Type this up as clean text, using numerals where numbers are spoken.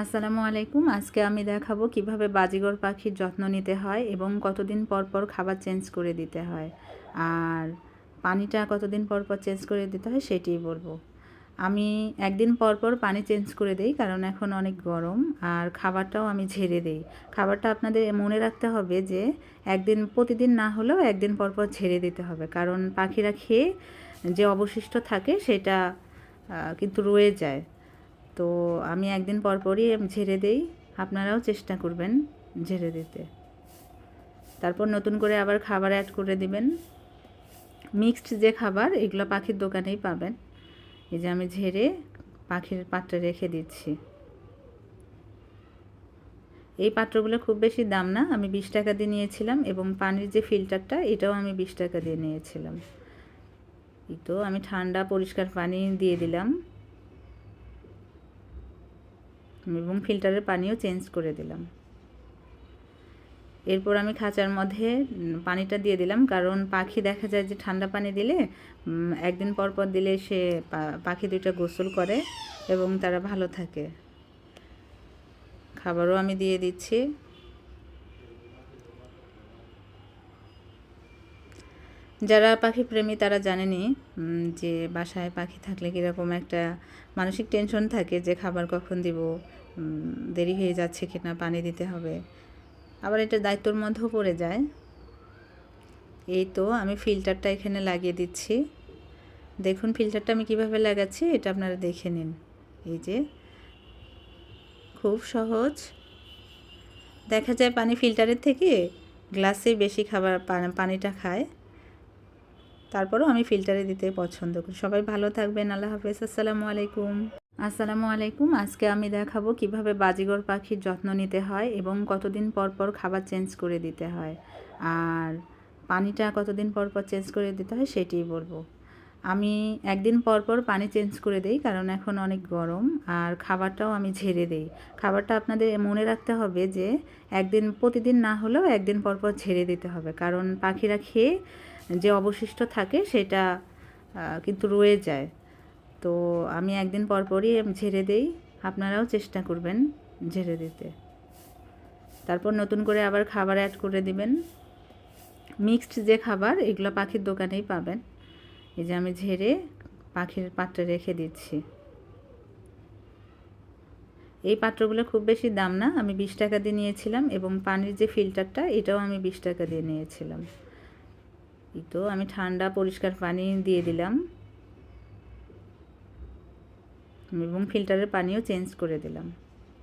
আসসালামু আলাইকুম। আজকে আমি দেখাবো কিভাবে বাজিগর পাখির যত্ন নিতে হয় এবং কতদিন পর পর খাবার চেঞ্জ করে দিতে হয়, আর পানিটা কতদিন পর পর চেঞ্জ করে দিতে হয় সেটিই বলবো। আমি একদিন পর পর পানি চেঞ্জ করে দেই, কারণ এখন অনেক গরম। আর খাবারটাও আমি ঝেড়ে দেই। খাবারটা আপনাদের মনে রাখতে হবে যে প্রতিদিন না হলেও একদিন পর পর ঝেড়ে দিতে হবে, কারণ পাখিরা খেয়ে যে অবশিষ্ট থাকে সেটা কিন্তু রয়ে যায়। তো আমি একদিন পর পরই ঝেড়ে দেই। আপনারাও চেষ্টা করবেন ঝেড়ে দিতে। তারপর নতুন করে আবার খাবার অ্যাড করে দিবেন। মিক্সড যে খাবার, এগুলো পাখির দোকানেই পাবেন। এই যে আমি ঝেড়ে পাখির পাত্রে রেখে দিচ্ছি। এই পাত্রগুলো খুব বেশি দাম না, আমি 20 টাকা দিয়ে নিয়েছিলাম, এবং পানির যে ফিল্টারটা এটাও আমি 20 টাকা দিয়ে নিয়েছিলাম। এই তো আমি ঠান্ডা পরিষ্কার পানি দিয়ে দিলাম, এবং ফিল্টারের পানিও চেঞ্জ করে দিলাম। এরপর আমি খাঁচার মধ্যে পানিটা দিয়ে দিলাম, কারণ পাখি দেখা যায় যে ঠান্ডা পানি দিলে একদিন পর পর দিলে সে পাখি দুইটা গোসল করে এবং তারা ভালো থাকে। খাবারও আমি দিয়ে দিচ্ছি। যারা পাখি প্রেমী তারা জানেনই যে বাসায় পাখি থাকলে কীরকম একটা মানসিক টেনশন থাকে, যে খাবার কখন দিব, দেরি হয়ে যাচ্ছে কিনা, পানি দিতে হবে। আবার এটা দায়িত্বর মধ্যেও পড়ে যায়। এই তো আমি ফিল্টারটা এখানে লাগিয়ে দিচ্ছি। দেখুন ফিল্টারটা আমি কিভাবে লাগাচ্ছি, এটা আপনারা দেখে নিন। এই যে খুব সহজ। দেখা যায় পানি ফিল্টারের থেকে গ্লাসে বেশি পানিটা খায়। তারপরেও আমি ফিল্টারে দিতে পছন্দ করি। সবাই ভালো থাকবেন। আল্লাহ হাফেজ। আসসালামু আলাইকুম। আসসালামু আলাইকুম। আজকে আমি দেখাবো কিভাবে বাজিগর পাখির যত্ন নিতে হয় এবং কতদিন পর পর খাবার চেঞ্জ করে দিতে হয়, আর পানিটা কতদিন পর পর চেঞ্জ করে দিতে হয় সেটিই বলবো। আমি একদিন পর পর পানি চেঞ্জ করে দেই, কারণ এখন অনেক গরম। আর খাবারটাও আমি ঝেড়ে দেই। খাবারটা আপনাদের মনে রাখতে হবে যে প্রতিদিন না হলেও একদিন পর পর ঝেড়ে দিতে হবে, কারণ পাখিরা খেয়ে যে অবশিষ্ট থাকে সেটা কিন্তু রয়ে যায়। তো আমি একদিন পর পরই ঝেড়ে দেই। আপনারাও চেষ্টা করবেন ঝেড়ে দিতে। তারপর নতুন করে আবার খাবার অ্যাড করে দিবেন। মিক্সড যে খাবার, এগুলো পাখির দোকানেই পাবেন। এই যে আমি ঝেড়ে পাখির পাত্রে রেখে দিচ্ছি। এই পাত্রগুলো খুব বেশি দাম না, আমি 20 টাকা দিয়ে নিয়েছিলাম, এবং পানির যে ফিল্টারটা এটাও আমি 20 টাকা দিয়ে নিয়েছিলাম। এই তো আমি ঠান্ডা পরিষ্কার পানি দিয়ে দিলাম, এবং ফিল্টারের পানিও চেঞ্জ করে দিলাম।